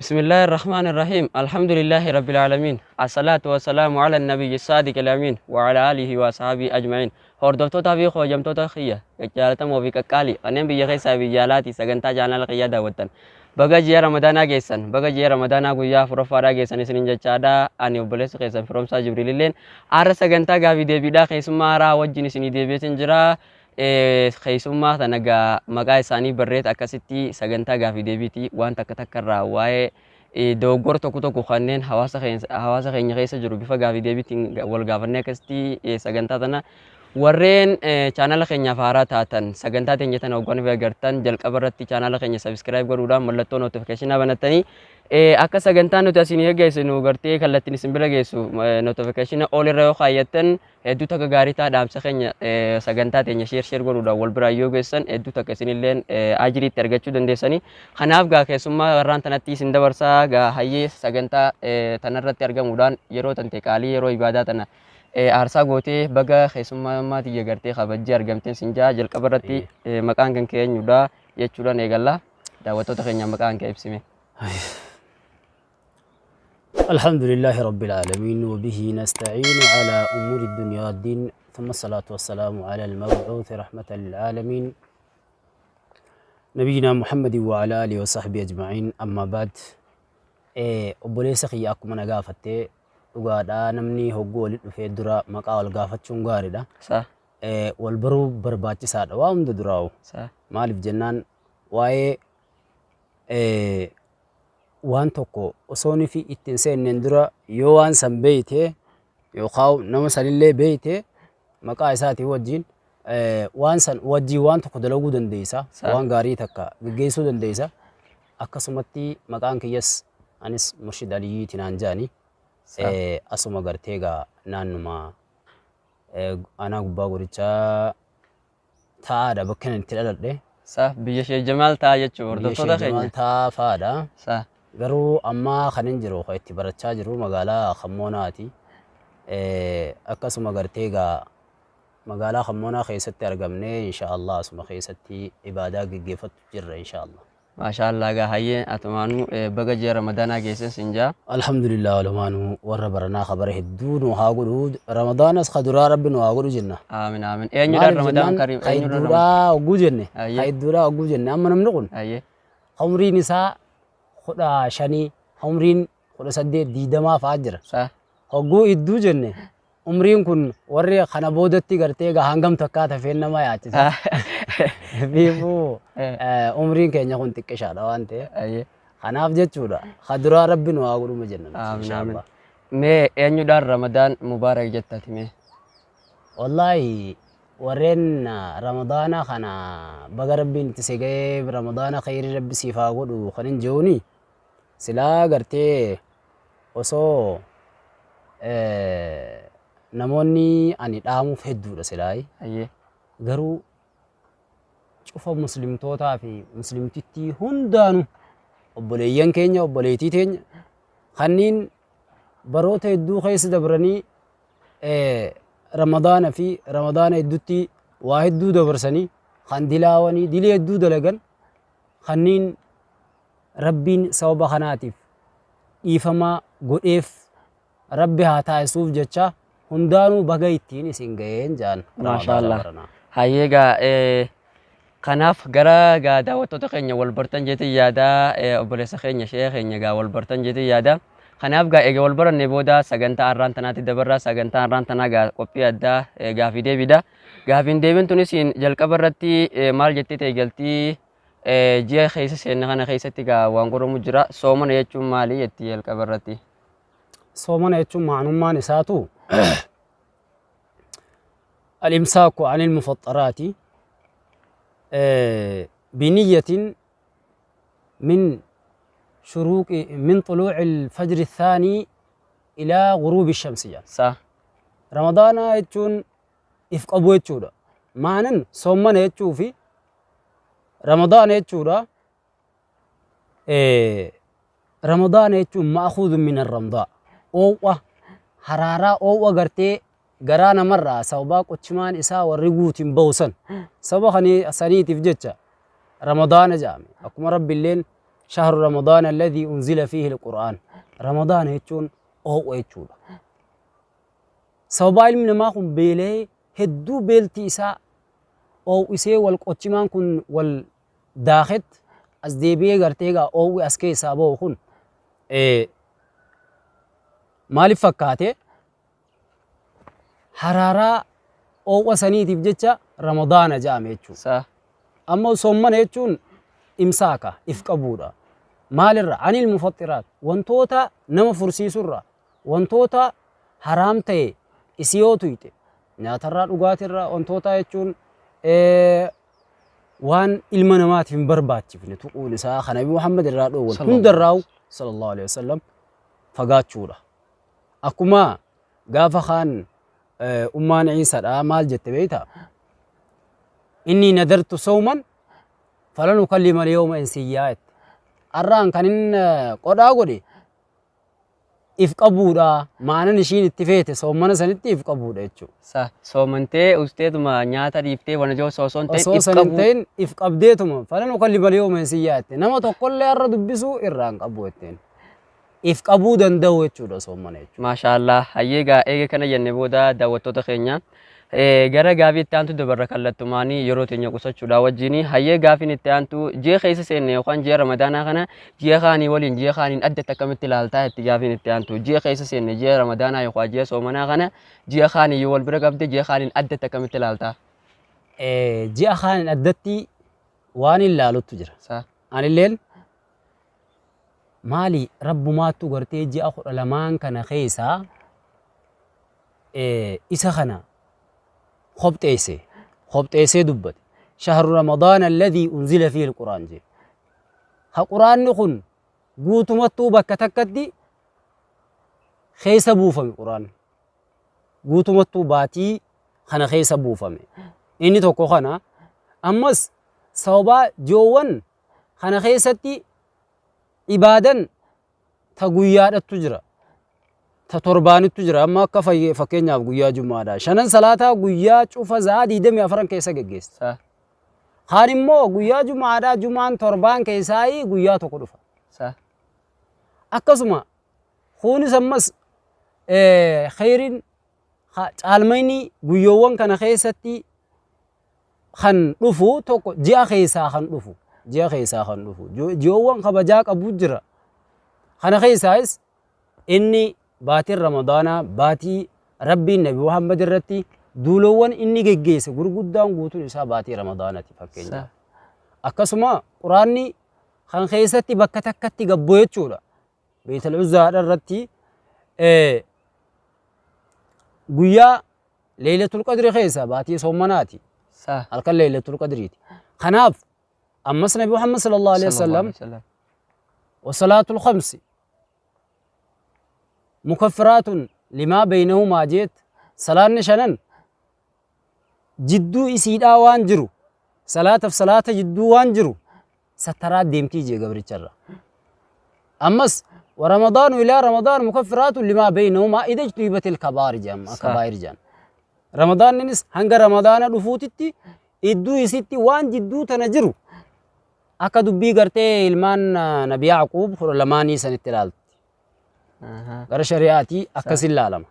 بسم الله الرحمن الرحيم الحمد لله رب العالمين الصلاة والسلام على النبي الصادق الأمين وعلى آله وصحبه أجمعين هردفتو تابي خوجمتو تخية جالتم وفيك قالي أنم بيجي سابي جالاتي سجنتا جانا القيا داوتن بقى جي رمضان جيسن بقى جي رمضان قويا فرفارا جيسن سنين جادا أني وبلس قيسن فرمسا جبريل لين عار سجنتا قابي دبيدا قيسما را وجني سني دبيتن جرا keessummaa tana maqaa isaanii barreet akkasitti sagantaa gaafii deebiitii waan takka takkarraa waa'ee dogoggora tokko tokko kanneen hawaasa keenya keessa jiru bifa gaafii deebiitiin wal gaafannee akkasitti sagantaa tana warreen chaanala keenyaaf haaraa taatan sagantaa teenya tana hogganuu agartan jalqaba irratti chaanala keenya subscribe godhuudhaan mallattoo notification banattanii akka sagantaan nuti asiin eegeessinu gartee kallattiin isin bira geessu notification all irra yoo kaayyattan hedduu takka gaarii ta'a dhaamsa keenya sagantaa teenya share godhuudhaan wal biraa yoo geessan hedduu takka isinilleen ajiriitti argachuu dandeessanii kanaaf gaa keessummaa warraan tanatti isin dabarsaa gaa hayyee sagantaa tanarratti argamuudhaan yeroo tante qaalii yeroo ibaadaa tana aarsaa gootee baga keessummaa tiyya gartee kabajjii argamteen sinjaa jalqaba irratti maqaan kan keenyudha jechuudhaan eegalla daawwattoota keenya maqaan kee ibsime. الحمد لله رب العالمين وبه نستعين على أمور الدنيا والدين ثم الصلاة والسلام على المبعوث رحمة للعالمين نبينا محمد وعلى آله وصحبه أجمعين أما بعد أبوليس خياكم أنا قافتي وقاد نمني هقول في الدراء مقاول قافت شنغاري ده صح والبرو برباتي ساد وام دراو صح مالف جنان واي waan tokko osooni fi ittiin seenneen dura yoo waan san beeyte yookaan nama sanillee beeyte maqaa isaatii wajjin waan san wajjii waan tokko dalaguu dandeessa waan gaarii takka gaggeessuu dandeessa akkasumatti maqaan kiyyas anis Murshid Aliyyiitiin anjaani asuma gartee gaa naannuma aanaa gubbaa godichaa taa'aadha bakka itti dhaladhe biyya Sheek Jamaal ta'a jechuudha hordoftoota keenya ta'a faadha garuu amma kanin jiru itti barachaa jiru magaalaa Khamoonaati akkasuma gartee gaa magaalaa Khamoonaa keessatti argamne inshaallah asuma keessatti ibaadaa gaggeeffatu jirra inshaallah maashaallah gaa hayyee atumaanu baga jee ramadaanaa geessan sinjaa alhamdulillah walumaanu warra baranaa khabara hedduu nu haa godhu ramadaanas kaduraa rabbi nu haa godhu jenna aamin aamin eenyudha ramadaan kariim eenyudha oguu jenne eenyudha oguu jenne amma namni kun umriin isaa kudha shanii umriin kudha saddeet diidamaa fa'aa jira hogguu idduu jenne umriin kun warri kana boodatti gartee gaa hangam takkaa tafeen nama yaachisa biifuu umriin keenya kun xiqqishaadha waan ta'eef kanaaf jechuudha kaduraa rabbi nu haa godhuma jenna mee eenyudhaan ramadaan mubaarak jettati mee wallaahi warreen ramadaana kana baga rabbiin itti segee ramadaana khayrii rabbi siif haa godhu kanin jehuuni silaa gartee osoo namoonni ani dhaamuuf hedduudha silaayi garuu cufa muslimtootaa fi muslimtittii hundaanu obboleeyyan keenya obboleetii teenya kanniin baroota hedduu keessa dabranii ramadaana fi ramadaana hedduutti waa hedduu dabarsanii kan dilaawanii dilee hedduu dalagan kanniin rabbiin sababa kanaatiif dhiifamaa godheef rabbi haa taasisuuf jecha hundaanuu baga ittiin isin ga'een jaan maashaallah hayyee gaa kanaaf gara gaa daawwattoota keenya wal bartan jeetii yaadaa obboleessa keenya shee keenya gaa wal bartan jeetii yaadaa kanaaf gaa egaa wal baranne booda sagantaa arraan tanaatti dabarraa sagantaa arraan tanaa gaa qophii addaa gaafii deebida gaafiin deebiin tunis jalqaba irratti maal jettee ta'e galtii ji'a keessa seenna kana keessatti gaa waan godhamu jira soomana jechuun maali jetti jalqaba irratti soomana jechuun ma'anummaan isaatu الإمساك عن المفطرات بنية من شروق من طلوع الفجر الثاني إلى غروب الشمس صح رمضان يجون إفقبوا يجودا معنى صومنا يجوفي رمضان يجودا رمضان يجون مأخوذ من الرمضاء أو حرارة أو قرتي قرانا مرة سوباك وشمان إسا والرقوت بوسن سوبا خني سنيتي في جتة رمضان جامي أكما رب الليل شهر رمضان الذي أنزل فيه القرآن رمضان هيتشون أو هيتشون سبب علم ما كن بيله هدو بيلتي إساء أو إساء والقتمان كن والداخت أزديبية غرتيغا أو أسكي سابو كن مالي فكاته حرارة أو وسني تبجتش رمضان جامع يتشون صح أما صومنا يتشون إمساكا إفقبودا مال الرا عن المفطرات وانتوتا نما فرسي سرا وانتوتا حرام تي إسيوتو يتي ناترا لغات الرا وانتوتا يتشون وان المنامات في برباتي في نتقول ساخ نبي محمد الرادو والكند الراو صلى الله عليه وسلم فقات شورا أكما قاف خان أمان عيسى مال جت بيتا إني نذرت صوما فلن أكلم اليوم إنسيات الران كان قدا قدي إفقبودا معنا نشين اتفيت صومنا سنتي إفقبودا يتشو صح صومنتي أستاذ ما نياتا ديفتي ونجو صوصونتين صوصونتين إفقبديتم فلن أكلم اليوم إنسيات نما تقول لي الرد بسو إران قبوتين إفقبودا دو يتشو دا صومنا يتشو ما شاء الله هيجا إيجا كنا ينبودا داوتو تخينيا gara gaafi itti aantu dabarra kallattumaanii yeroo teenya qusachuudha wajjini hayyee gaafiin itti aantu ji'a keessa seenne yookaan ji'a ramadaanaa kana ji'a kaanii waliin ji'a kaaniin addatti akkamitti ilaaltaa itti gaafiin itti aantu ji'a keessa seenne ji'a ramadaanaa yookaan ji'a soomanaa kana ji'a kaanii yoo wal bira qabde ji'a kaaniin addatti akkamitti ilaaltaa ji'a kaaniin addatti waan ilaalutu jira anilleen maali rabbumaattu gartee ji'a 12 kana keessaa isa kana خبطيسي دبت شهر رمضان الذي أنزل فيه القرآن جي قرآن نخن قوتو متو بكتكدي خيس بوفمي قرآن قوتو متو باتي خنا خيس بوفمي إني توقو خنا أمس صوبا جوان خنا خيستي إباداً تقويات التجرى تتربان التجرى أما كفاية فكينيا بقويا جمعة شنن صلاة قويا شوف زادي دم يفرن كيسا جيس خارم مو قويا جمعة تربان كيساي قويا تقولفا أكسما خوني سمس خيرين علميني قويوان كان خيستي خن رفو توكو جا خيسا خن رفو جوان خبجاك أبو جرا خن خيسايس إني باتي رمضان باتي ربي النبي محمد الرتي دولوان إني جيجيس غرغدان غوتو نسا باتي رمضان تفكين أكسما قراني خان خيستي بكتكتي غبويت شولا بيت العزة الرتي غويا ليلة القدر خيسا باتي صومناتي الكل ليلة القدر خناف أمس نبي محمد صلى الله عليه وسلم وصلاة الخمس مكفرات لما بينهما جيت صلاة نشنن جدو إسيدا وانجرو صلاة في صلاة جدو وانجرو سترات ديمتي جي قبر الشرة أمس ورمضان إلى رمضان مكفرات لما بينهما إذا اجتنبت الكبائر جان رمضان ننس هنگ رمضان رفوتتي إدو إسيتي وان جدو تنجرو أكا دبي قرتي إلمان نبي يعقوب خرلماني سنتلال gara shari'aati akkasin laalama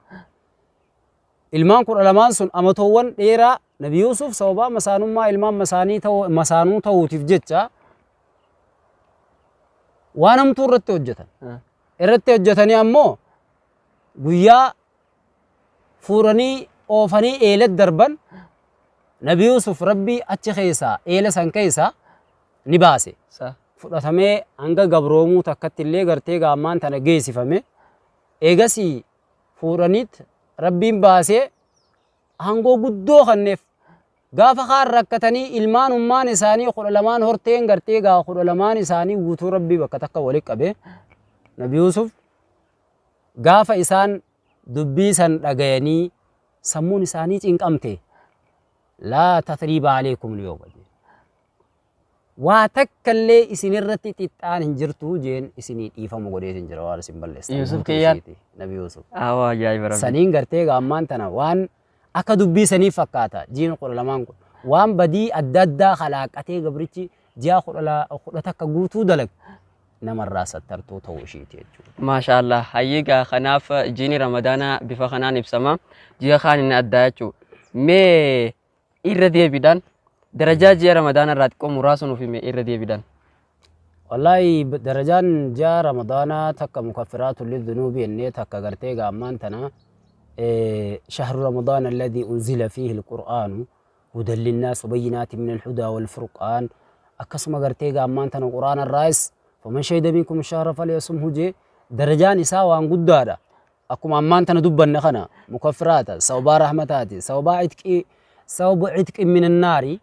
ilmaan kun lamaan sun amatoowwan dheeraa nabi Yusuf sababa masaanummaa ilmaan masaanuu ta'uutiif jecha waan hamtuu irratti hojjetanii ammoo guyyaa fuuranii oofanii eelet darban nabi Yusuf rabbii achi keessaa eela san keessaa ni baase fudhatamee hanga gabroomuu takkatti illee gartee gaammaan tana geessifame eegasi fuudhaniit rabbiin baasee hangoo guddoo kanneef gaafa kaan rakkatanii ilmaanummaan isaanii 12 horteen gartee gaa 12 isaanii guutuu rabbii bakka takka walitti qabe nabi Yusuf gaafa isaan dubbii san dhagayanii sammuun isaanii cinqamte laa tathriiba alaykum al-yawma waa takkallee isin irratti xixxaan hin jirtu jeen isinii dhiifamu godheetin jira waan isin balleessan Yusuf kiyyaan nabi Yusuf awaa ajaa'iba rabbi saniin gartee gaammaan tana waan akka dubbii sanii fakkaata jiin 12 kun waan badii adda addaa khalaaqatee gabrichi ji'a 10 takka guutuu dalag namarraa sattartuu ta'uu ishiiti jechuudha. Maasha Allah. Hayyiga kanaaf jiini Ramadaanaa bifa kanaan ibsama. Ji'a kaan inni addaa jechuudha. Mee irra deebiidhaan darajaa ji'a Ramadaanaa irraa xiqqoo muraasa nuuf hime irra deebiidhaan. Wallaahi darajaan ji'a Ramadaanaa takka mukaffiratun lidhunuubi innee takka gartee gaammaan tana شهر رمضان الذي أنزل فيه القرآن هدى للناس وبينات من الهدى والفرقان أكسم قرتيغا أمان تنا القرآن الرئيس فمن شهد منكم الشهر فليصمه جي درجان إساء وان قدادا أكم أمان تنا دبا نخنا مكفرات سوبا رحمتاتي سوبا عتك من النار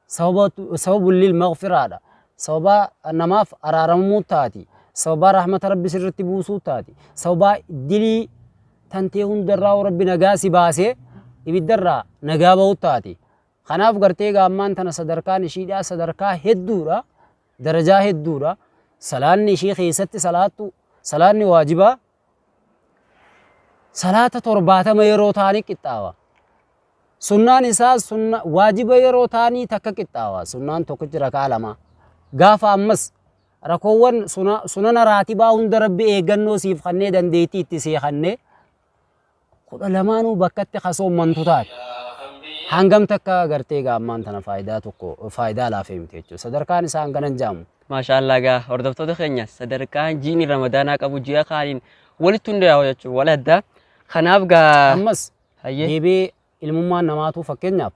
سوبا للمغفرات سوبا النماف أرارموتاتي سوبا رحمة ربي سرتي بوسوتاتي سوبا دلي تنتهون درا وربي نجاسي باسه يبدرا نجابه وتاتي خناف قرتي قامان تنا صدركان شيدا صدركا هدورا درجة هدورا سلاني شيخي ست سلاني واجبة صلاة ترباتا ما يروتاني كتاوا سنة نساء سنة واجبة يروتاني تكا كتاوا سنة توكج ركالما غافا أمس ركوان سنة راتبا هند ربي إيغنو سيف خنه دنديتي تسي خنه خود لمانو بكت خصوم منتوتات هنگم تکا گرتے گا مان تنا فائدہ لا فهمت jechu sadarkaan isaa hanganan jaamu Maasha Allah gaa hordoftoota keenya sadarkaan jiini Ramadaanaa qabu ji'a kaaniin walitti hundaa'u jechuudha wal adda kanaaf gaa ammas deebii ilmummaan namaatu fakkeenyaaf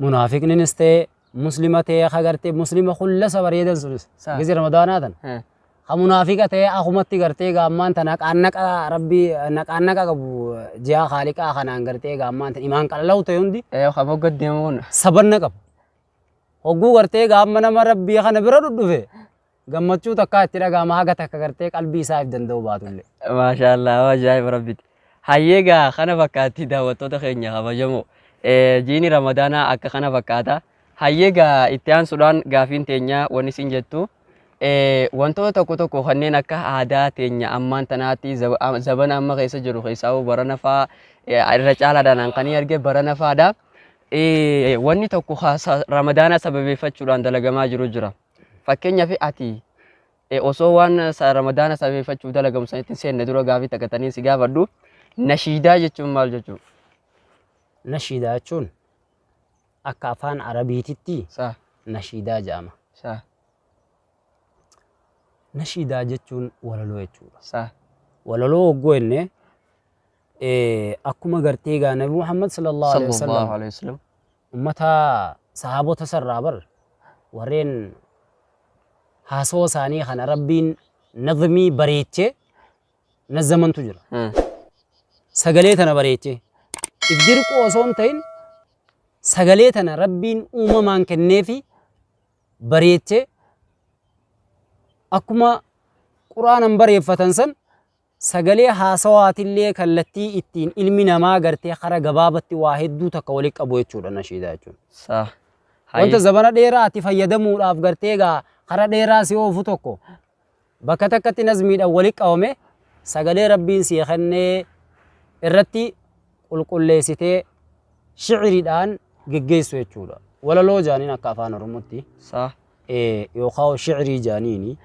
munaafiqninis ta'e muslima ta'e agartee muslima kullasa bareedan sunis gizi Ramadaanaa tan منافقة تي أخمتي قرتي قامان تناك أنك ربي أنك أبو جا خالق أخنا قرتي قامان تن إيمان قال لو تيوندي أيوة خبوك قديمون صبرنا قب وقو قرتي قامان ما ربي أخنا برد في قمتشو تكا ترى قام هاga تكا قرتي قلبي سايف دندو باتولي ما شاء الله وجايب ربي هيجا خنا فكاتي دعوتو تخيني خبجمو جيني رمضانا أك خنا فكاتا هيجا إتيان سودان غافين تينيا ونسين جتو wantoota tokko tokko kanneen akka aadaa teenya ammaan tanaatti zabana amma keessa jiru keessaa barana faa irra caalaadhaan kan arge barana faadha wanni tokko Ramadaana sababeeffachuudhaan dalagamaa jira fakkeenyaaf ati osoo waan Ramadaana sababeeffachuuf dalagamu sanitti seenne dura gaafii takkatanii si gaafadhu nashiidaa jechuun maal jechuudha? Nashiidaa jechuun akka afaan Arabiititti nashiidaa jedhama. Nashiidaa jechuun walaloo jechuudha. Walaloo hoggoo inni akkuma gartee gaa Nabi Muhammad sallallahu alaihi wasallam ummata sahaabota sarraa bar warreen haasoo isaanii kana rabbiin nazmii bareechee nazzamantu jira. Sagalee tana bareechee ibdirqoo osoo hin ta'in sagalee tana rabbiin uumamaan kenneefi bareechee akkuma quraanan bareeffatan san sagalee haasawaatillee kallattii ittiin ilmi namaa gartee kara gabaabatti waa hedduu takka walitti qabu jechuudha nashiidaa jechuun. Wanta zabana dheeraa ati fayyadamuudhaaf gartee gaa kara dheeraa si oofu tokko bakka takkatti nazmiidhaan walitti qabame sagalee rabbiin si kennee irratti qulqulleessitee shi'iriidhaan geggeessu jechuudha. Walaloo jaaniin akka afaan Oromootti yookaan shi'irii jaaniini.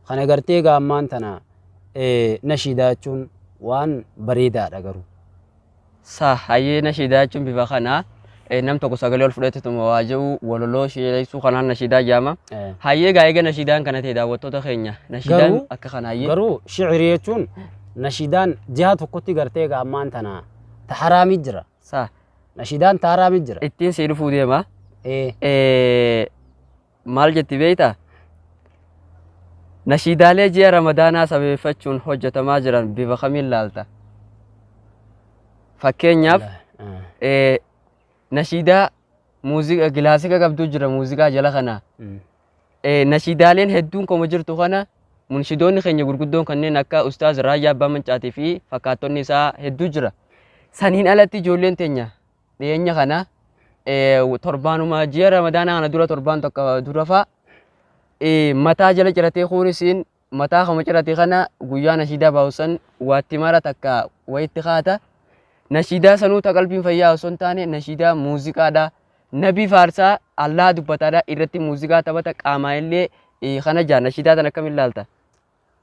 Kana gartee gaammaan tana nashiidaa jechuun waan bareedaadha garuu. Hayyee nashiidaa jechuun bifa kanaa nam tokko sagalee ol fudhatetuma waa jiru walaloo shiireessuu kanaan nashiidaa jedhama. Hayyee gaa eega nashiidaan kana ta'e daawwattoota keenya nashiidaan akka kana hayyee. Garuu shi'irii jechuun nashiidaan jiha tokkotti gartee gaammaan tana taharaamii jira. Nashiidaan taharaamii jira. Ittiin si dhufuu deema. Maal jetti beektaa? Nashiidaalee ji'a Ramadaanaa sababeeffachuun hojjetamaa jiran bifa kamiin ilaalta? Fakkeenyaaf nashiidaa muuziqaa gilaasika qabduu jira muuziqaa jala kana. Nashiidaaleen hedduun koma jirtu kana munshidoonni keenya gurguddoon kanneen akka Ustaaz Raayyaa Abbaa Mancaatii fi fakkaattonni isaa hedduu jira. Saniin alatti ijoolleen teenya dhiyeenya kana torbaanuma ji'a Ramadaanaa kana dura torbaan tokko dura fa'a mataa jala ciratee kuunisiin mataa kama ciratee kana guyyaa nashiidaa baawusan waatti mara takka wayitti kaata. Nashiidaa sanuu qalbiin fayyaa osoo hin taane nashiidaa muuziqaadha. Nabii faarsaa Allah dubbataadha irratti muuziqaa taphata qaamaa illee خنا جا نشيدات أنا كم اللالتا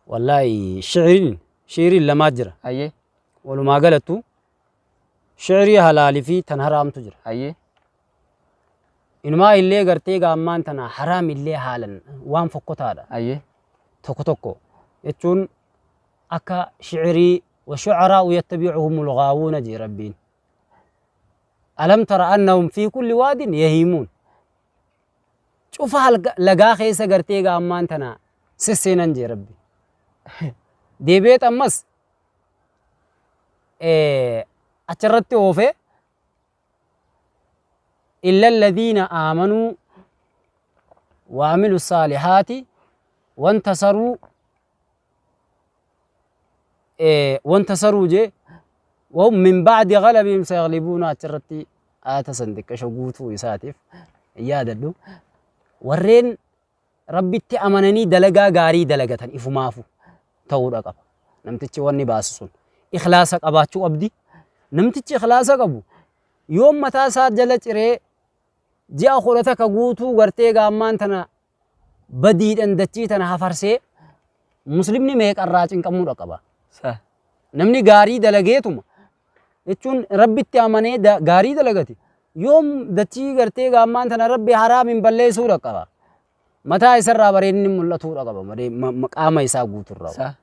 والله شعرين لما جرى أيه ولما قالتو شعري halaalii fi tan haraamtu jira. أيه Inumaa illee gartee gaammaan tana haraam illee haalan waan fokkotaadha. أيه Tokko tokko jechuun akka shicrii وشعراء يتبعهم الغاوون جي ربين. ألم ترى أنهم في كل واد يهيمون. شوف لقا خيسة قرتي قامان تنا سسينا جي ربي. دي بيت أمس أتشرت وفي إلا الذين آمنوا وعملوا الصالحات وانتصروا جي وهم من بعد غلبهم سيغلبون أتشرتي آتسندك شغوتو يساتف ياددو ورين ربي أمنني دلقا غاري دلقا إفمافو تورا قبا نمتيجي واني باسسون إخلاصك أباتشو أبدي نمتيجي إخلاصك أبو يوم متى سات جلت إري جاء خلتك قوتو غرتي غامان تنا بديد اندتشي تنا هفرسي مسلمني ميك الراجن كمو رقبا صح نمني غاري دلقيتم يتشون ربي تأمني غاري دلقتي يوم دتشي غرتي غامان تنا ربي حرام بلي سورة قبا متى يسر رابرين ملتو رقبا مقام يسا قوتو الروا صح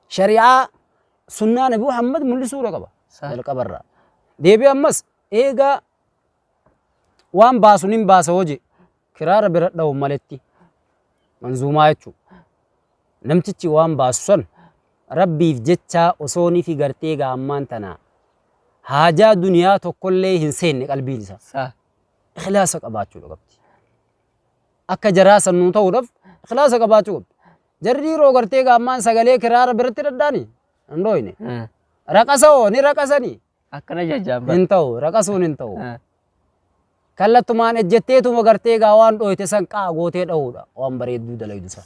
شريعة سنة نبي محمد ملي سورة قبا صح القبر ديبي أمس إيغا وان باسونين باسوجي كرار برد دو مالتي منزوما يچو نمتيچي وان باسون ربي فجتشا وصوني في غرتيغا أمان تنا حاجة دنيا تقول هنسين قلبي لسا صح إخلاصك أباتشو لقبتي أكا جراسا نوتو رف إخلاصك أباتشو جردي رو غرتيغا أمان سغلي كرار برد رداني اندويني رقصو ني رقصني أكنا جاجابا انتو رقصون انتو kallattumaan ejjetteetuma gartee gaawaan dhoyte san qaa gootee dha'uudha waan bareedduu dalaydu san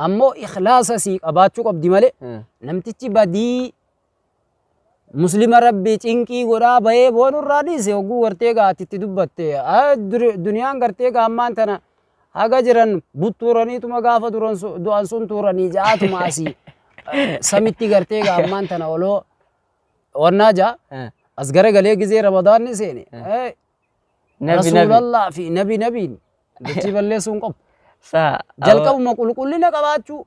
ammoo ikhlaasa sii qabaachuu qabdi malee namtichi badii muslima rabbii cinqii godhaa bahee boonurraa dhiise hogguu gartee gaatitti dubbatte duniyaan gartee gaammaan tana haga jiran buttuuraniituma gaafa du'an sun tuuranii ja'aatuma asii samitti gartee gaammaan tana oloo wannaa ja'a as garagalee gizee ramadaanni seene رسول الله في نبي دتي بلسون قب جلقب ما قل لنا قباتشو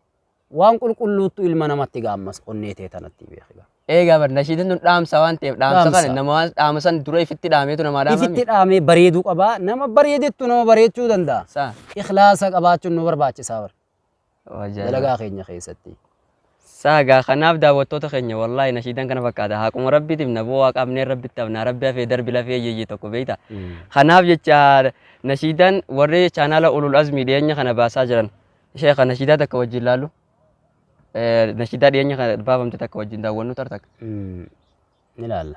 وان قل تو المنا متغامس قنيته تنتي بيخا ايغا بر نشيدن دام سوان تيب دام سكن نما دامسن دري فيتي دامي تو نما دام فيتي دامي بريدو قبا نما بريدتو نما بريدچو دندا اخلاص قباتشو نو برباچ ساور دلغا خينيا خيستي ساغا خناف داوتو خينيا والله نشيدن كان فكادا حكم ربي تم نبو واقبني ربي تبنا ربي في درب لا في يي تو بيتا خناف يچار نشيدن وري چانال اولو الازم دينيا خنا باسا جرن شيخ نشيدا تكوجلالو نشيدا دينيا خنا بابم تكوجين داونو ترتك لا لا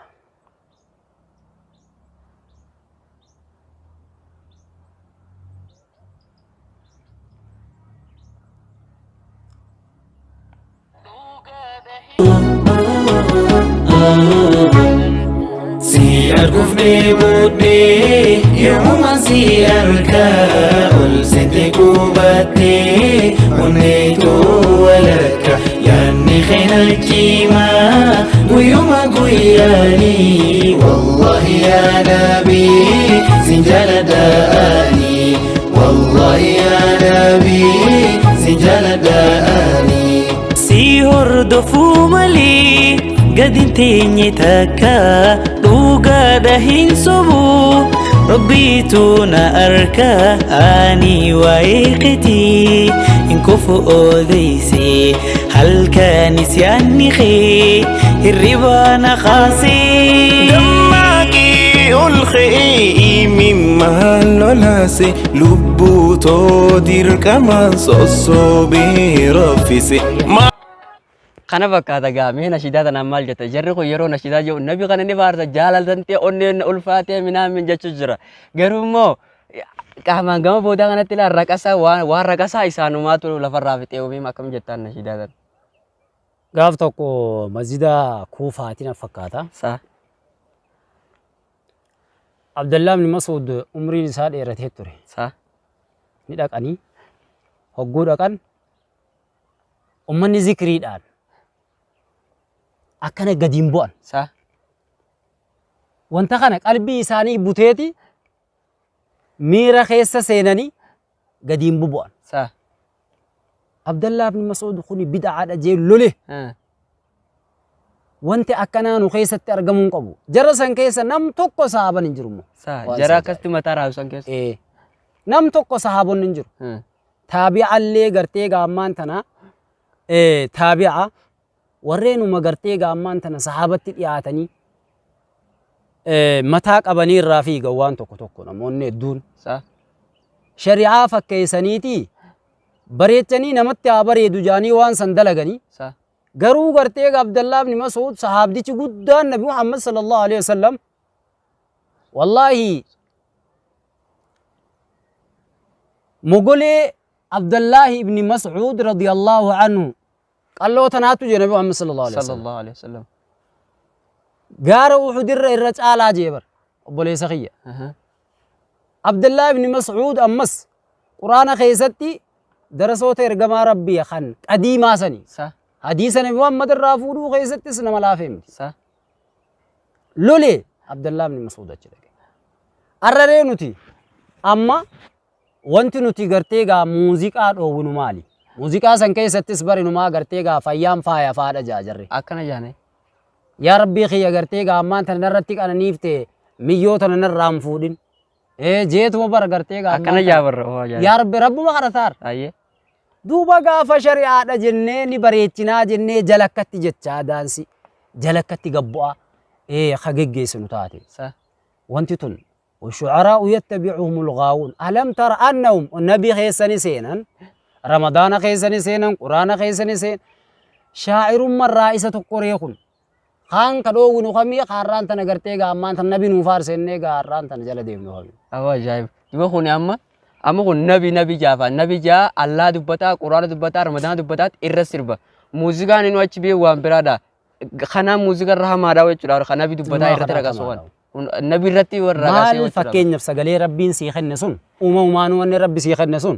سير كفني بودي يوم سير كأول ستكو باتي ونيتو ولك يعني خينا الجيما ويوم قياني والله يا نبي سنجل داني والله يا نبي سنجل داني سيهر دفو ملي قد انتيني تكا دوغا دهين صبو ربيتونا أركا آني وايقتي إن كفو أوديسي هل كان نسياني خي الربا نخاسي دماكي الخي مما لولاسي لبو تودير كمان صوصو بيرفسي kana fakkaata gaamee nashidaa tanaan maal jetta jarri kun yeroo nashidaa jiru nabi kana ni baarta jaalatantee onneen ulfaatee minaamin jechuu jira garuu immoo qaamaan gama boodaa kanatti ilaa raqasaa waan raqasaa isaanumaatu lafarraa fixee uumiin akkam jettaan nashidaa tan gaaf tokko masjida kuufaatiin fakkaata Abdullah ibn Mas'ud umriin isaa dheeratee ture ni dhaqanii hogguu dhaqan ummanni zikriidhaan akkana gadiin bu'an. صح Wanta kana qalbii isaanii buteeti miira keessa seenanii gadiin bu'an. صح Abdallah ibn Mas'ud kuni bid'aadha jee lole. Wanti akkanaa nu keessatti argamuu hin qabu. Jara san keessa nam tokko sahaaban hin jiru. صح جرا كست متى راوسان كيس Nam tokko sahaabonni hin jiru. Taabi'allee gartee gaammaan tana taabi'a warreenuma gartee gaammaan tana sahaabatti dhiyaatanii mataa qabanii irraa fiigan waan tokko namoonni hedduun صح shari'aa fakkeessaniiti bareechanii namatti haa bareedu jaanii waan san dalaganii صح garuu gartee Abdallah ibn Mas'ud sahaabdichi guddaan Nabi Muhammad sallallahu alaihi wasallam wallahi mogolee Abdallah ibn Mas'ud radiyallahu anhu qalloo tanaatu je Nabi Muhammad sallallahu alaihi صلى wasallam الله عليه وسلم gaara Uhudirra irra caalaa jeebar obboleessa kiyya Abdallah ibn Mas'ud ammas Quraana keessatti darasoota ergamaa Rabbii kan qadiimaa sanii صح hadiisa Nabi Muhammad irraa fuudhuu keessattis nama laafee miti. صح Lole Abdallah ibn Mas'ud achi dhaqe. Arraree nuti amma wanti nuti gartee gaa muuziqaa dhoowwinu maali? Muuziqaa san keessattis barinumaa gartee gaa fayyaan faaya faadha jaajarre. أكنا جاني Yaa Rabbii kiyya gartee gaa ammaan tana narratti qananiifte miyyoo tana narraan fuudhin. Jeetuma bara gartee gaa أكنا جابر هو جاني Yaa Rabbi rabbuma kadhataar. أيه Duuba gaafa shari'aadha jennee ni bareechinaa jennee jalakkatti jechaa daansi jalakkatti gabbu'a ka geggeessinu taate. صح Wanti tun والشعراء يتبعهم الغاوون ألم تر أنهم النبي خيسني سينا رمضان خيسني سينا قرآن خيسني سين شاعر من رئيسة قريخون خان كدو نخمي خاران تنغرتيغا أمان تنبي نفار سينيغا خاران تنجل ديم نخمي أوا جايب يبغى خوني أما خون نبي جافا نبي جا الله دبتا قرآن دبتا رمضان دبتا إرسيربا موسيقى نينو أشبيه وان برادا خنا موسيقى رها ما داوي چلار خنا بي دبتا إرترا كسوان نبي رتي ورّا مال فكين نفس قالي ربي سيخن نسون ومانو أن ربي سيخن نسون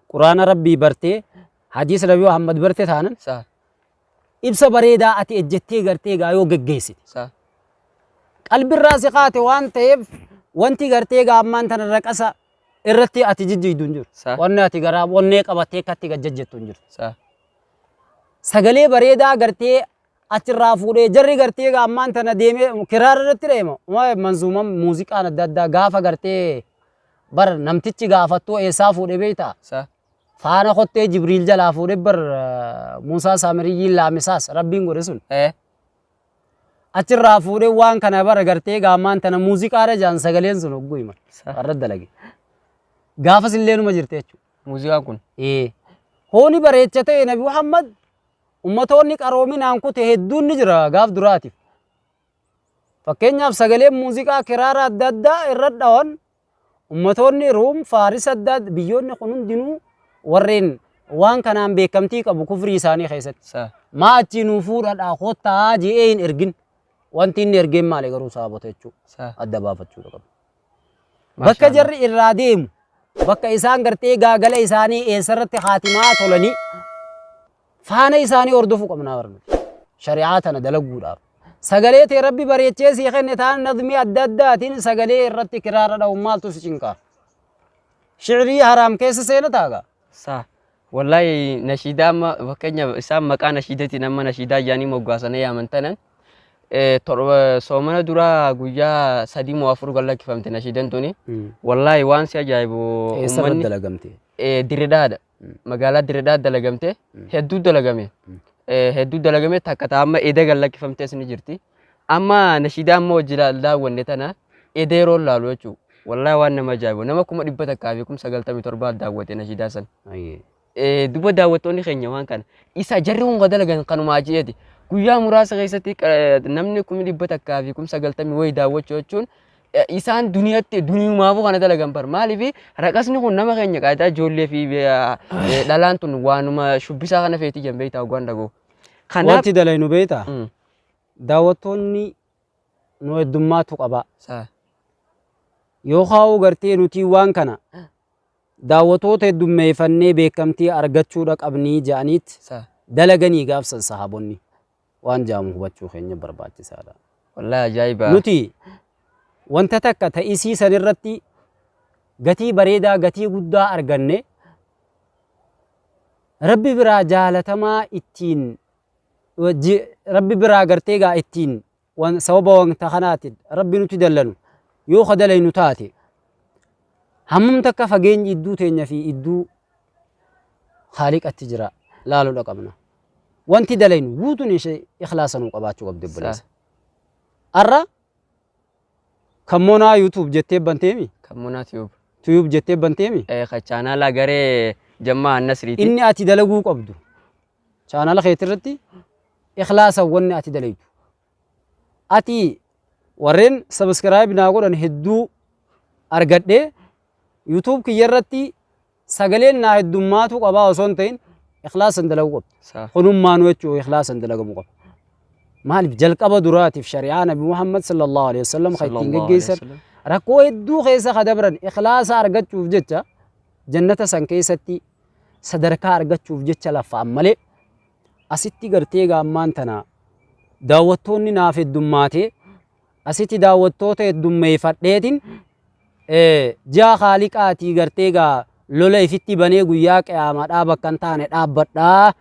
قرآن ربي برتي حديث نبي محمد برتي ثانن صح إبسا بريدا أتي إجتي غرتي غايو غجيسي صح قلب الراسخات وان تيب وانتي غرتي غامان تنرقصا إرتي أتي ججي دونجر صح واني أتي غراب واني قبتي كتي غججت دونجر صح سغلي بريدا غرتي أترا فوري جري غرتي غامان تن ديمي كرار رتي ريمو ما منظومه موسيقى نددا غافا غرتي بر نمتيچي غافتو إيسا فوري بيتا صح فانا خوتي جبريل جلا فوري بر موسى سامري لامساس ربين غرسون إيه أترا فوري وان كان بر غرتي غامان تن موسيقى رجان سغلين سنو غويما صح رد لغي غافس اللينو مجرتيچو موسيقى كون إيه هوني بريچته نبي محمد ummatoonni qaroominaan kute hedduun ni jira gaaf duraatiif. Fakkeenyaaf sagalee muuziqaa kiraara adda addaa irra dhawan ummatoonni Ruum, Faaris adda addaa biyyoonni kun hundinuu warreen waan kanaan beekamtii qabu kufrii isaanii keessatti. صح Maa achi nuu fuudhadhaa kottaa je'ee hin ergin. Wanti inni ergeen maali garuu saabota jechuudha. صح Adda baafachuudha qabu. Bakka jarri irraa deemu bakka isaan gartee gaagala isaanii eessarratti haatimaa tolanii faana isaanii hordofuu qabnaa barnu shari'aa tana dalaguudhaaf sagalee tee rabbi bareechee sii kenne taan nadmii adda addaatiin sagalee irratti kiraara dha'u maaltu si cinqaa shi'rii haraam keessa seena taaga صح والله نشيدا ما فكنيا إسام مكان نشيدتي نما نشيدا يعني موجاسنا يا منتنن ترى سومنا درا جوجا سدي موافر قال كيف فهمت نشيدن توني والله وان سيا جايبو أمني دلقمتي درداد مقالة درداد دلقمتي هدو دلقمي تكتا أما إيدا قال كيف فهمت سنجرتي أما نشيدا ما وجلا لا ونتنا إيدا رول لالو شو والله وانا ما جايبو نما كم ربطة كافيكم سقلت متربال دعوتي نشيدا سن duba daawwattoonni keenya waan kana isa jarri kun dalagan kanuma ajeeti guyyaa muraasa keessatti namni 100 fi 90 way daawwachuu jechuun isaan duniyaatti duniyumaafu kana dalagan bar maaliif raqasni kun nama keenya qaadaa ijoollee fi dhalaan tun waanuma shubbisaa kana feeti jambeeyta ogaan dagoo kanaaf wanti dalaynu beeta daawwattoonni nu heddummaatu qaba yoo kaa'u gartee nuti waan kana daawwatoota heddummeeffannee beekamtii argachuudha qabnii jedhaniit صح dalaganii gaafsan sahaabonni waan jaamu hubachuu keenya barbaachisaadha. والله عجيبة Nuti wanta takka ta'isii san irratti gatii bareedaa gatii guddaa arganne rabbi biraa jaalatamaa ittiin rabbi biraa gartee gaa ittiin sababa wanta kanaatiin rabbi nuti dallanu yoo kadalaynu taate hammam takka fageenyi idduu teenya fi idduu Haaliqatti jira laaluudha qabna. Wanti dalaynu guutuun ishee ikhlaasanuu qabaachuu qabdi obboleessa. Arra kammoonaa YouTube jettee banteemi? كمونا تيوب YouTube jettee banteemi? خشانا لا غري جماعة النسري Inni ati dalaguu qabdu chaanala keetirratti ikhlaasa wanni ati dalaytu. Ati warreen subscribe naa godhan hedduu argadhee YouTube kiyyarratti sagaleen naa heddummaatu qabaa osoo hin ta'in ikhlaasan dalaguu qabdu. صح Kunummaanuu jechuun ikhlaasan dalagamuu qaba. Maaliif jalqaba duraatiif shari'aa Nabi Muhammad sallallahu alaihi wasallam kan ittiin geggeessan rakkoo hedduu keessa kadabran ikhlaasa argachuuf jecha jannata san keessatti sadarkaa argachuuf jecha laffaan malee asitti gartee gaammaan tana daawwattoonni naaf heddummaatee asitti daawwattoota heddummeeffadheetiin jaa Haaliqaatii gartee gaa lola ifitti banee guyyaa qiyaamaa bakka hin taane dhaabbadhaa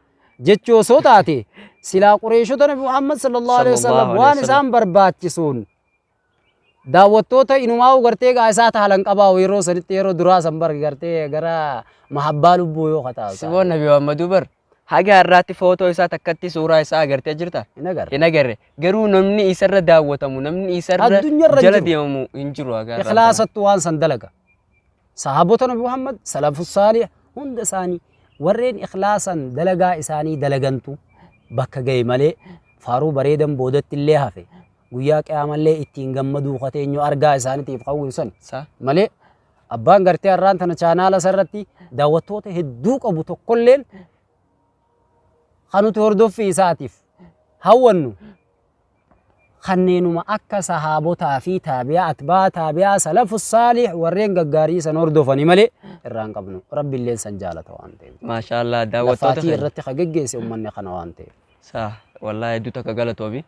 jechuu osoo taate silaa Qureeshota Nabi Muhammad sallallahu alaihi wasallam waan isaan barbaachisuun daawwattoota inumaa gartee gaa isaa taalan qabaa yeroo sanitti yeroo duraa san bar gartee gara mahabbaa lubbuu yoo kataa'u سبحان نبي محمد بر حاجة الراتي فوتو إسا تكتي سورة إسا أغرتي جرتا inagar إنا غري غرو نمني إسر داوتمو نمني إسر الدنيا الرجل. جلد يومو إنجرو أغار ikhlaasattu waan san dalaga sahaabota Nabi Muhammad salafus saalih hunda isaanii warreen ikhlaasan dalagaa isaanii dalagantu bakka ga'e malee faaruu bareedan boodatti illee hafe guyyaa qiyaamallee ittiin gammaduu kateenyoo argaa isaaniitiif qawwisan صح malee abbaan gartee har'aan tana chaanaala sarratti daawwattoota hedduu qabu tokkolleen kanuti hordoffii isaatiif hawwannu kanneenuma akka sahaabotaa fi taabi'aa atbaa taabi'aa salafus saalih warreen gaggaarii san hordofanii malee irraan qabnu rabbi illee san jaalata waan ta'eef ما شاء الله داوتو lafaatii irratti ka geggeesse ummanni kana waan ta'eef صح والله هدو تكا غلطوبي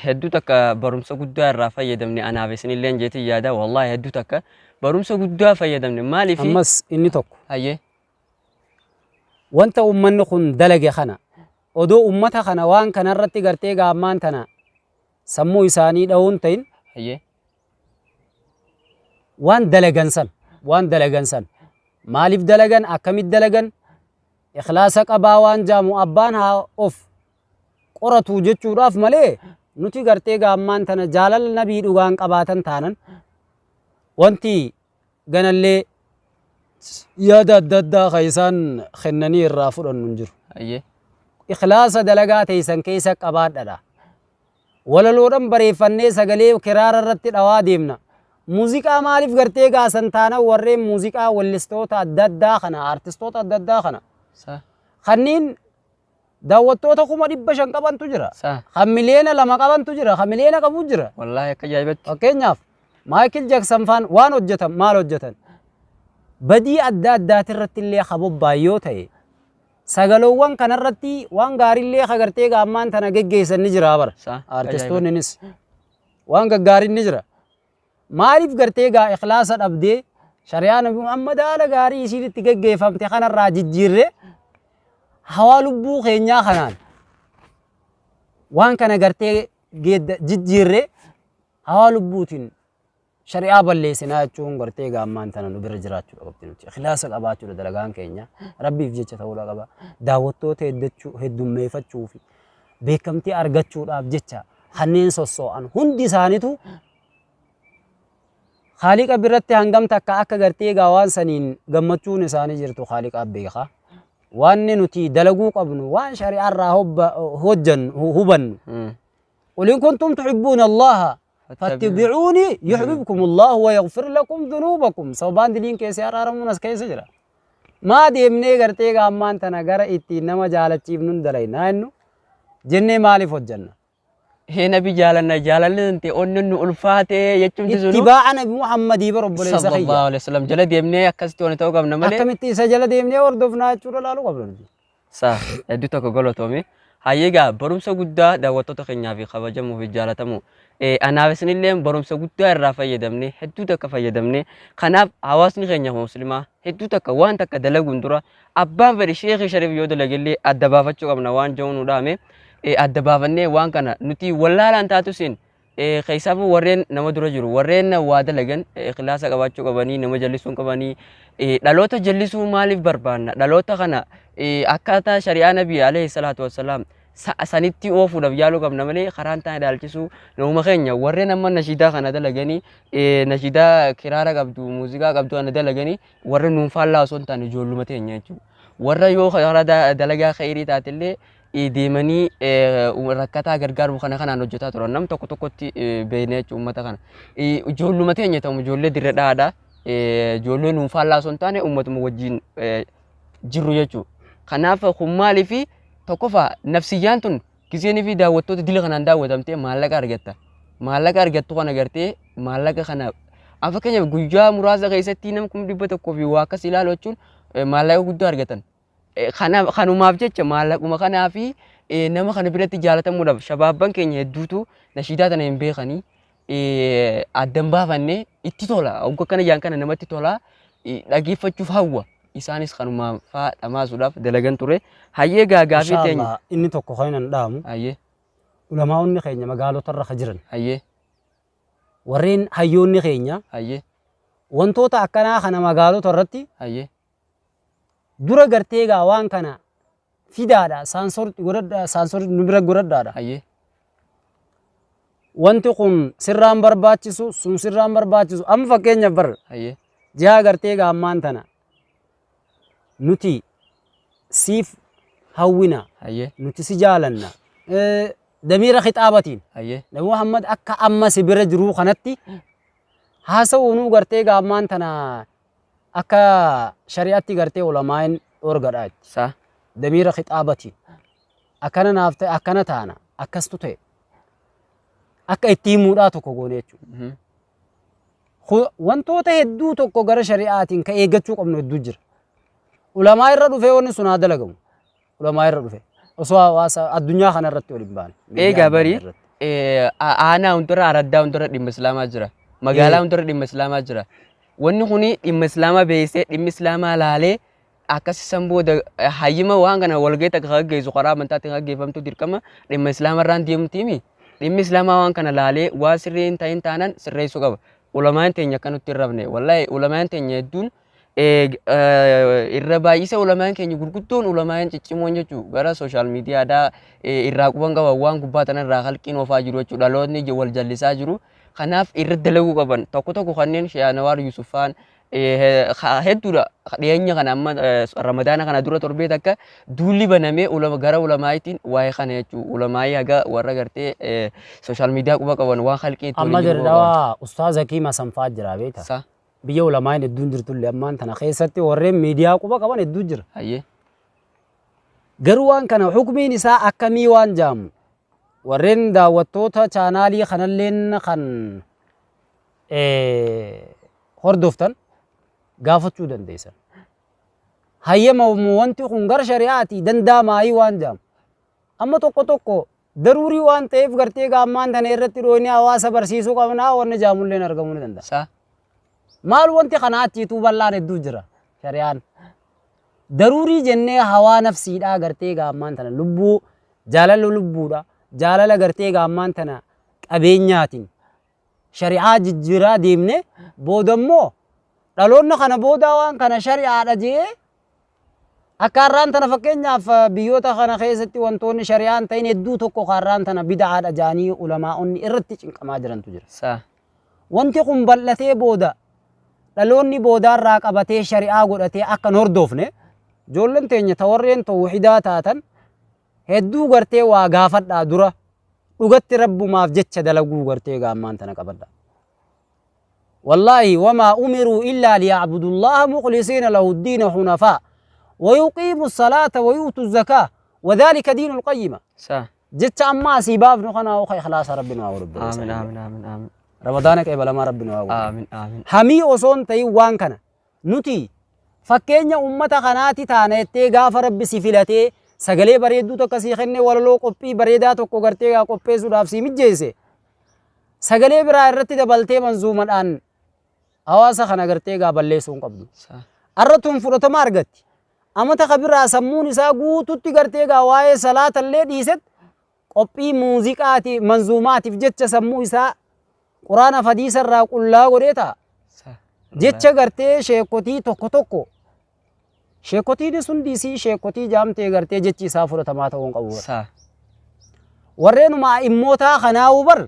هدو تكا برمسا قدوا الرافا يدمني أنا بسني اللين جيتي يادا والله هدو تكا برمسا قدوا فيدمني مالي في ammas inni tokko هاي wanta ummanni kun dalage kana odoo ummata kana waan kanarratti gartee gaammaan tana sammuu isaanii dha'uun ta'in هاي waan dalagan san maaliif dalagan akkamit dalagan ikhlaasa qabaa waan jaamu abbaan haa of qoratu jechuudhaaf malee nuti gartee gaammaan tana jaalala nabii dhugaan qabaatan taanan wanti ganallee yaada adda addaa ka isaan kennanii irraa fudhannu hin jiru. هاي Ikhlaasa dalagaa teessan keessa qabaadhadha. Walaloodhaan bareeffannee sagalee kiraara irratti dhawaa deemna. Muuziqaa maaliif gartee gaasan taana warreen muuziqaa wallistoota adda addaa kana artistoota adda addaa kana صح kanneen daawwattoota 500 qabantu jira. صح Kan miliyoona 2 qabantu jira. Kan miliyoona qabu jira. والله كجايبت Fakkeenyaaf Michael Jackson faan waan hojjetan maal hojjetan badii adda addaati irratti illee kabobbaayoo ta'e sagalowwan kanarratti waan gaariillee kagartee gaammaan tana geggeessan ni jira bara صح artistoonnis waan gaggaariin ni jira maaliif gartee gaa ikhlaasa dhabdee shari'aa Nabi Muhammad haala gaarii isiin itti geggeeffamte kanarraa jijjiirre hawaa lubbuu keenyaa kanaan waan kana gartee jijjiirre hawaa lubbuutiin shari'aa balleessinaa jechuun gartee gaammaan tana nu bira jiraachuudha qabdi nuti ikhlaasa qabaachuudha dalagaan keenya rabbiif jecha ta'uudha qaba daawwattoota heddummeeffachuu fi beekamtii argachuudhaaf jecha kanneen sosso'an hundi isaaniitu Haaliqa biratti hangam takka akka gartee gaa waan saniin gammachuun isaanii jirtu Haaliqaaf beeka waan nuti dalaguu qabnu waan shari'aarraa hubannu قل إن كنتم تحبون الله فاتبعوني يحببكم الله ويغفر لكم ذنوبكم سوبان دلين كيسي أرارمونس كيسي جرا ما ديمني غرتي غامان تنا غرا إتي نما جالتشيف نون دلائنا إنو جنة مالي فوجنا هنا بجالنا جالنا أنت أنن ألفاتي يجتم تزلو اتباع نبي محمد برب صلى الله عليه وسلم جلد يمني أكست وانا توقف نملي أكملت سجل ديمني وردفنا شورا لالو قبل صح يدو تكو قولو تومي هايجا برومسا قدا داوتو تخنيا في خبجمو في جالتمو أنا بسن اللي برومسا قدا الرافع يدمني هدو تك فيدمني خناب حواسني خنيا مسلمة هدو تك وان تك دلقون درا أبان فري شيخ شريف يودو لجلي أدبافتشو قبنا وان جون ودامي أدبافني وان كنا نتي ولا لان تاتوسين خيسافو ورين نما درا جرو ورين وادا لجن خلاصة قباتشو قباني نما جلسون قباني دالوتا جلسو مالف بربان دالوتا خنا akkaataa shari'aa nabii alayhi salaatu wassalaam sanitti oofuudhaaf yaaluu qabna malee karaan ta'e daalchisuu nama keenya warreen amma nashiidaa kana dalaganii nashiidaa kiraara qabdu muuziqaa qabdu kana dalaganii warreen nuunfaallaa osoo hin taane ijoolluma teenya jechuudha. Warra yoo karaa dalagaa khayrii taatillee deemanii rakkataa gargaaru kana kanaan hojjetaa turan nam tokko tokkotti beeknee jechuudha uummata kana. Ijoolluma teenya ta'u ijoollee dirree dhaadhaa ijoollee nuunfaallaa osoo hin taane uummatuma wajjin jirru jechuudha. Kanaaf hummaali fi tokkoffaa nafsiyyaan tun giseenii fi daawwattoota dila kanaan daawwatamtee maallaqa argatta. Maallaqa argattu kana gartee maallaqa kana fakkeenyaaf guyyaa muraasa keessatti nama 100,000 fi waa akkas ilaalu jechuun maallaqa guddaa argatan. Kanumaaf jecha maallaquma kanaa fi nama kana biratti jaalatamuudhaaf shabaabban keenya hedduutu nashiidaa tana hin beekanii addan baafannee itti tola. Ogga kana jaan kana namatti tola dhageeffachuuf hawwa. Isaanis kanuma faadhamaasuudhaaf dalagan ture. Hayyee gaagaafii teenya. Inni tokko kan dhaamu. Hayyee. Ulamaa'onni keenya magaalotarra ka jiran. Hayyee. Warreen hayyoonni keenya. Hayyee. Wantoota akkanaa kana magaalota irratti. Hayyee. Dura gartee gaa waan kana fidaadha. Saansor nu bira godhadhaadha. Hayyee. Wanti kun sirraan barbaachisu sun sirraan barbaachisu amma fakkeenyaaf bar. Hayyee. Jihaa gartee gaa ammaan tana. Nuti siif hawwina. Hayyee. Nuti si jaalanna. Damiira khixaabatiin. Hayyee. Nabi Muhammad akka amma si bira jiruu kanatti haasa'uunuu gartee gaa ammaan tana akka shari'aatti gartee ulamaa'in dhorgadha. Sa. Damiira khixaabatiin. Akkana naaf ta'e akkana taana akkastu ta'e. Akka itti himuudhaa tokko goone jechuudha. Wantoota hedduu tokko gara shari'aatiin ka eeggachuu qabnu hedduu jira. Ulamaa irra dhufee wanni sun haa dalagamu. Ulamaa irra dhufee. Osoo hawaasa addunyaa kana irratti waliin baane. Eegaa barii aanaa hundura araddaa hundura dhimma islaamaa jira. Magaalaa hundura dhimma islaamaa jira. Wanni kuni dhimma islaamaa beeksisee dhimma islaamaa laalee akkasisan booda hayyima waan kana walgahii takka gaggeessu karaa amantaatiin gaggeeffamtu dirqama dhimma islaamaa irraan deemtiimi. Dhimmi islaamaa waan kana laalee waa sirrii hin ta'in taanaan sirreessuu qaba. Ulamaan teenya akka nutti hin rafne. Wallaahi ulamaan teenya hedduun irra baay'isa ulamaan keenya gurguddoon ulamaan ciccimoon jechuudha. Gara sooshaal miidiyaadhaa irraa quban qaban waan gubbaa tana irraa halqiin oofaa jiru jechuudha. Dhaloonni wal jallisaa jiru. Kanaaf irra dalaguu qaban. Tokko tokko kanneen Shaanawaar Yusufaan hedduudha. Dhiyeenya kana amma Ramadaana kana dura torbee takka duulli banamee gara ulamaayitiin waa'ee kana jechuudha. Ulamaayii haga warra gartee sooshaal miidiyaa quba qaban waan halqiin amma dirdawa Ustaaz Hakiima Sanfaa jira beektaa. Biyya ulamaa'in hedduun jirtullee ammaan tana keessatti warreen miidiyaa quba qaban hedduu jira. Hayyee. Garuu waan kana hukumiin isaa akkamii waan jaamu warreen daawwattoota chaanaalii kanalleen kan hordoftan gaafachuu dandeessan. Hayyama wanti kun gara shari'aatii danda'amaayii waan jaamu. Amma tokko tokko daruurii waan ta'eef gartee gaammaan tana irratti dhoonii hawaasa barsiisuu qabnaa wanni jaamulleen argamuu ni danda'a. Maal wanti kanaatiitu bal'aan hedduu jira shari'aan. Daruurii jennee hawaa nafsiidhaa gartee gaammaan tana lubbuu jaalala lubbuudha. Jaalala gartee gaammaan tana qabeenyaatiin shari'aa jijjiiraa deemne boodammoo dhaloonni kana booda waan kana shari'aadha jee akka har'aan tana fakkeenyaaf biyyoota kana keessatti wantoonni shari'aan ta'in hedduu tokko har'aan tana bid'aadha jaanii ulamaa'onni irratti cinqamaa jirantu jira. Wanti kun bal'atee booda dhaloonni boodaarraa qabatee shari'aa godhatee akka hin hordofne ijoolleen teenya warreen tawhiidaa taatan hedduu gartee waa gaafadhaa dura dhugatti rabbumaaf jecha dalaguu gartee gaammaan tana qabadha. Wallaahi wamaa umiruu illaa liya'budullaha mukhliisiina lahu ddiina hunafaa ويقيم الصلاة ويؤتوا الزكاة وذلك دين القيمة. جت أما سيباب نخنا أو خلاص ربنا ورب آمين آمين آمين آمين رمضانك قبل ما ربنا ورب آمين آمين همي أصون تي وان كنا نتي فكينيا أمتا خناتي تانه تيغا فرب سفلته سغلي بريدو تو كسي خنne wallo qophii bareedaa tokko gartee gaa qopheessuudhaaf si mijjeese sagalee biraa irratti dabaltee manzuumadhaan hawaasa kana gartee gaa balleessuu hin qabdu arratuun fudhatama argatti amata kabiraa sammuun isaa guututti gartee gaa waa'ee salaatallee dhiiset qophii muuziqaati manzuumaatiif jecha sammuu isaa quraana hadiisa irraa qullaa godhee ta'a jecha gartee sheekotii tokko tokko sheekotiin sun diisii sheekotii jaamtee gartee jechi isaa fudhatamaa ta'uu hin qabu warreenuma immootaa kanaa bar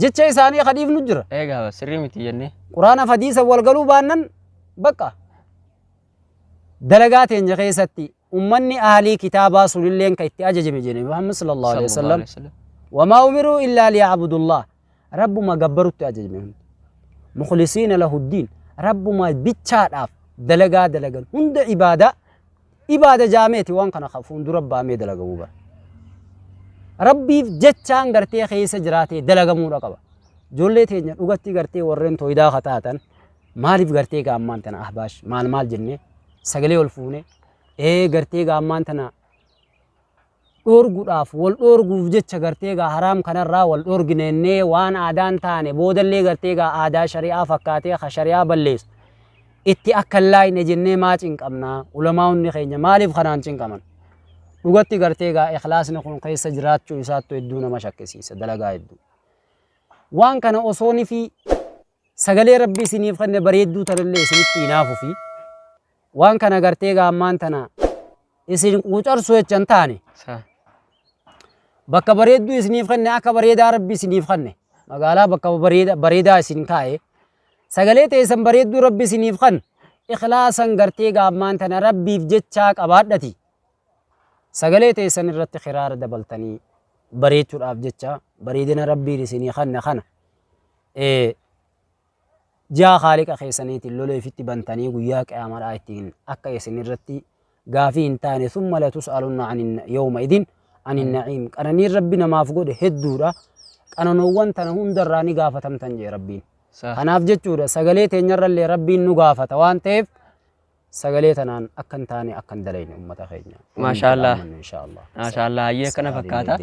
jecha isaanii khadiif nu jira eegaa sirrii miti jennee quraana hadiisa wal galuu baannan bakka dalagaa teenya keessatti ummanni ahlii kitaabaa sunilleen ka itti ajajame jenne Muhammad sallallahu alaihi wasallam wama umiru illa liya'budullah rabbuma gabbarutti ajajame mukhlisiina lahu ddin rabbuma bichaadhaaf dalagaa dalagan hunda ibaada jaameeti waan kana fuuldura baamee dalagamu bara rabbiif jechaan gartee keessa jiraatee dalagamuudha qaba ijoollee teenya dhugatti gartee warreen tooyidaa kataatan maaliif gartee gaammaan tana ahbaash maal jennee sagalee ol fuune gartee gaammaan tana dhoorguudhaaf wal dhoorguuf jecha gartee gaa haraam kanarraa wal dhoorgineennee waan aadaan taane boodallee gartee gaa aadaa shari'aa fakkaatee ka shari'aa balleessu itti akka laayne jennee maa cinqabnaa ulamaa'onni keenya maaliif kanaan cinqaman dhugatti gartee gaa ikhlaasni kun keessa jiraachuu isaattu hedduu nama shakkisiisa dalagaa hedduu waan kana osooni fi sagalee rabbii isiniif kenne bareedduu tanallee isinitti hinaafu fi waan kana gartee gaa ammaan tana isin quucarsu jechan taane bakka bareedduu isiniif kenne akka bareedaa rabbii isiniif kenne magaalaa bakka bareedaa isin kaa'e sagalee teessan bareedduu rabbii isiniif kan ikhlaasan gartee gaa ammaan tana rabbiif jechaa qabaadhati sagalee teessan irratti khiraara dabaltanii bareechuudhaaf jecha bareedina rabbiin isinii kanna kana jaa khaaliqa keessaniitiin loleefitti bantanii guyyaa qiyaamadhaa ittiin akka isin irratti gaafii hin taane summa latus'alunna yawma idin anin na'iim qananiin rabbi namaaf godhe hedduudha qananoowwan tana hundarraa ni gaafatamtan jee rabbiin kanaaf jechuudha sagalee teenyarrallee rabbiin nu gaafata waan ta'eef sagalee tanaan akkan taane akkan dalayne ummata keenya maashaallah inshaallah maashaallah hayyee kana fakkaata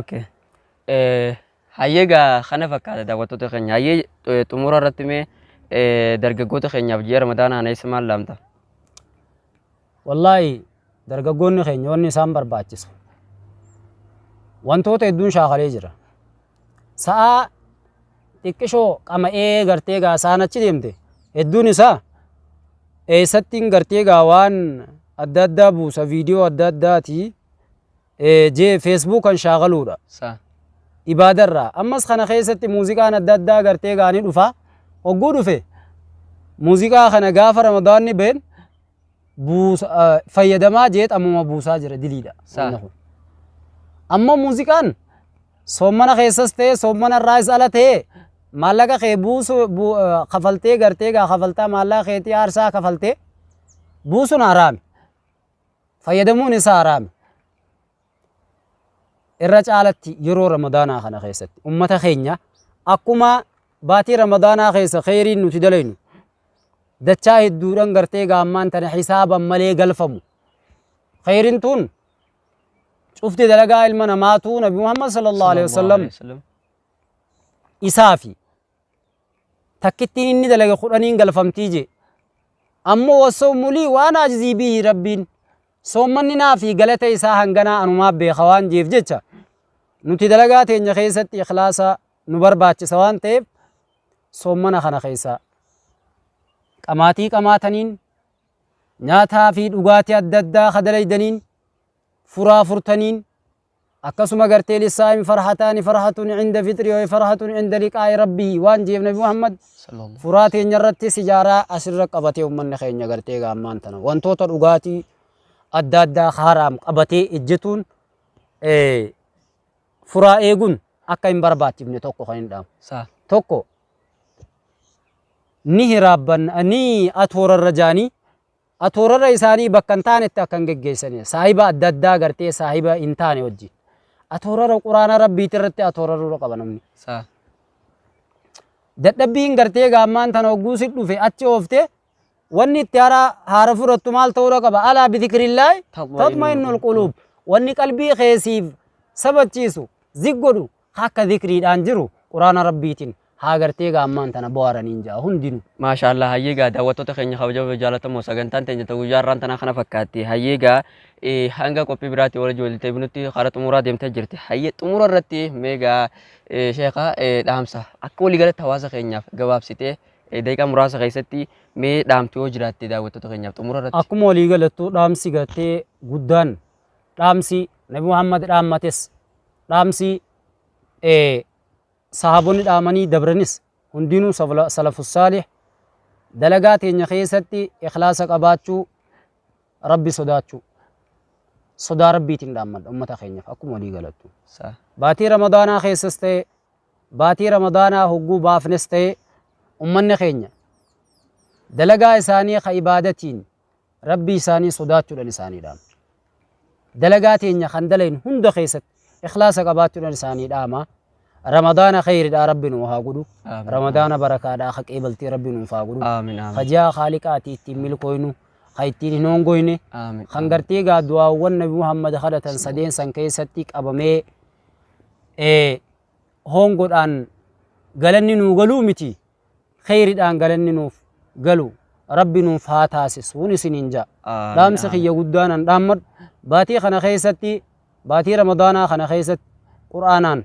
okay hayyee gaa kana fakkaata daawwattoota keenya hayyee xumura irratti mee dargaggoota keenyaaf ji'a ramadaanaa ana isa maal laamta wallaahi dargaggoonni keenya wanni isaan barbaachisu wantoota hedduun shaakalee jira sa'a xiqqishoo qama'ee gartee gaa isaan achi deemte hedduun isaa eessattiin gartee gaa waan adda addaa buusa viidiyoo adda addaati jee feesbuukan shaakaluudha ibaadarraa ammas kana keessatti muuziqaan adda addaa gartee gaa ni dhufa hogguu dhufe muuziqaa kana gaafa ramadaanni been fayyadamaa jeet ammuma buusaa jira diliidha amma muuziqaan soommana keessas ta'e soommana irraas ala ta'e maallaqa kee buusu kafaltee gartee gaa kafaltaa maallaqa keetii aarsaa kafaltee buusun haraami fayyadamuun isaa haraami irra caalatti yeroo ramadaanaa kana keessatti ummata keenya akkuma baatii ramadaanaa keessa khayriin nuti dalaynu dachaa hedduudhaan gartee gaammaan tana hisaaban malee galfamu khayriin tun cufti dalagaa ilma namaatu nabi Muhammad sallallahu alaihi wasallam isaafi takkittiin inni dalaga kudhaniin galfamtii je ammoo wasawmu lii waan ajzii bihi rabbiin soommanni naa fi galata isaa hanganaa anumaa beeka waan jeef jecha nuti dalagaa teenya keessatti ikhlaasa nu barbaachisa waan ta'eef soommana kana keessa qamaatii qamaataniin nyaataa fi dhugaatii adda addaa kadalaydaniin furaa furtaniin akkasuma gartee lissaa'im farhataani farhatun cinda fitri wa farhatun cinda liqaa'i rabbii waan jeef nabi Muhammad furaa teenya irratti sijaaraa asirra qabatee ummanni keenya gartee gaammaan tana wantoota dhugaatii adda addaa haraam qabatee ejjetuun furaa eeguun akka hin barbaachifne tokko kan hin dhaamu tokko ni hiraabban ni atoorarra jaanii أتورر إساني بكنتان التاكن جيسني صاحبة الددا قرتي صاحبة إنتان وجي أتورر القرآن ربي ترت أتورر رقبنمني صح دبين قرتي قامان تنوجوس في أتشوفته واني ترى هارف رتمال تورا قبا ألا بذكر الله تطمئن القلوب واني قلبي خيسيف سبت چيسو زيقودو حق ذكري دانجرو قرآن ربيتين هاغرتي قامان تنبوارا نينجا هندينو ما شاء الله هيجا دعوتو خيني خبجو بجالة موسى تنجا توجار رانتنا خنا فكاتي هيجا hanga qophii biraatti wal ijoollee binutti karaa xumuraa deemtee jirti. Hayyee xumura irratti meegaa sheekha dhaamsa akka walii galatti hawaasa keenyaaf gabaabsitee daqiiqaa muraasa keessatti mee dhaamtu yoo jiraatte daawwattoota keenyaaf xumura irratti. Akkuma walii galattu dhaamsi gartee guddaan dhaamsi Nabi Muhammad dhaammates dhaamsi sahaabonni dhaamanii dabranis hundinuu salafus saalih dalagaa teenya keessatti ikhlaasa qabaachuu rabbi sodaachuu. صدا ربي تندامد أمتا خينيف أكو مولي غلطو باتي رمضانا خيسستي باتي رمضانا هقو بافنستي أمنا خينيا دلقا إساني خيبادتين ربي إساني صداتو لنساني دام دلقا تينيا خندلين هند خيست إخلاصك أباتو لنساني داما رمضان خير دا ربي نوها قدو رمضان بركة دا خك إبلتي ربي نوفا قدو آمين آمين خجا خالقاتي تيميل كوينو خيتيني نونغويني آمين خنگرتي غا دعا والنبي محمد خدتن سدين سن كيستيك أبمي هونغود أن غلني نو غلو متي خير دان غلني نو غلو ربي نو فاتاسس ونسي نينجا دام سخي يغدان ان دامد باتي خنا خيستي باتي رمضان خنا خيست قرآنان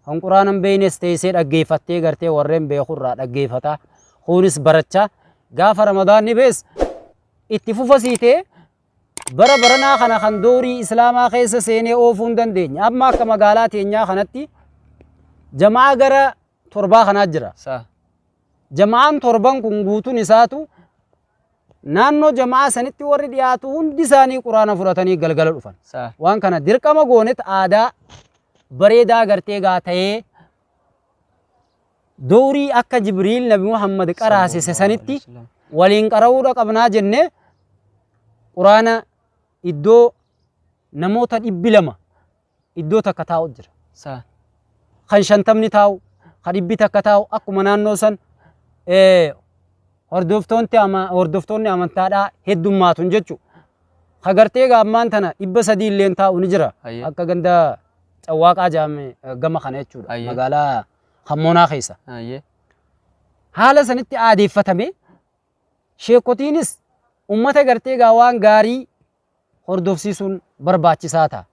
هم قرآنان بينس تيسير أجيفتي غرتي ورم بيخور أجيفتا خونس برچا غاف رمضان نبس اتفوفا سيتي برا برنا خنا خندوري إسلاما خيس سيني أوفون دندين أما كما قالات إنيا خنتي جماعة غرا تربا خناجرا صح جماعة تربان كنغوتو نساتو نانو جماعة سنتي وردياتو هندي ساني قرآن فراتني غلغل الوفن صح وان كان دركا مغونت آدا بريدا غرتي غاتي دوري أكا جبريل نبي محمد قراسي سنتي ولين قراورا قبنا جنة قرآن إدو نموتا إبلما إدو تكتاو جرا صح خان شنتمني تاو خان إبي تكتاو أكو منان نوسن هردفتون أمانتادا هدوم ماتون جتشو خغرتيغا أمان تنا إبا سدي اللين تاو نجرا أكا غندا تواقع جامي غما خانيتشو مغالا خمونا خيسا حالا سنتي آدي فتمي شيكوتينس أمتا غرتيغا وان غاري هردفسيسون برباچسا تا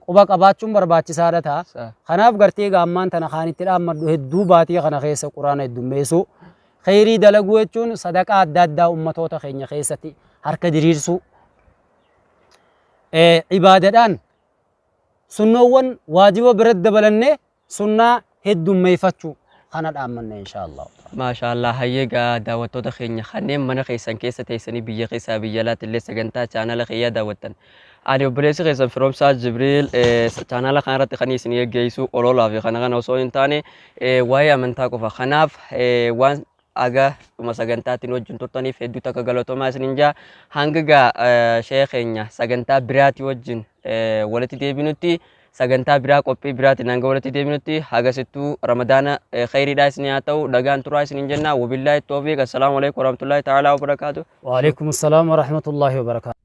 قبا قباچون برباچسا تا خناف غرتيغا أمان تنا خانيتي الأمد هدو باتي خنا خيسا قرآن هدو ميسو خيري دلقو يچون صدقاء دادا أمتوتا خينيا خيستي حركة ديريرسو عبادتان سنوان واجب برد بلنه سنة هدو ميفتشو خنا الأمن إن شاء الله ما شاء الله هيجا دعوتو خينيا خنيم من خيسان كيسة تيسني بيجي خيسا بيجالات اللي سجنتا channel خيا دعوتن أنا بريس خيسان فروم ساج جبريل channel خانرت خني سنيه جيسو أولولا في خنا وصوين تاني وايا من تاكو فخناف وان aga sagantatiin wajjin turtaniif hedduu takka galatoomaa isinjaa hanga sheekheenya sagantaa biraati wajjin walitti deebinutti sagantaa biraa qophii biraatiin hanga walitti deebinutti hagasittuu ramadaana khayriidhaa isin haa ta'u dhagaan turaa isin jenna wabillaahi tawfiiq assalaamu alaykum warahmatullaahi ta'aalaa wabarakaatu wa alaykum assalaam warahmatullaahi wabarakaatu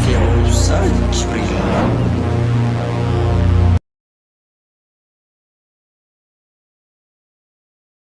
في عرسان جبريل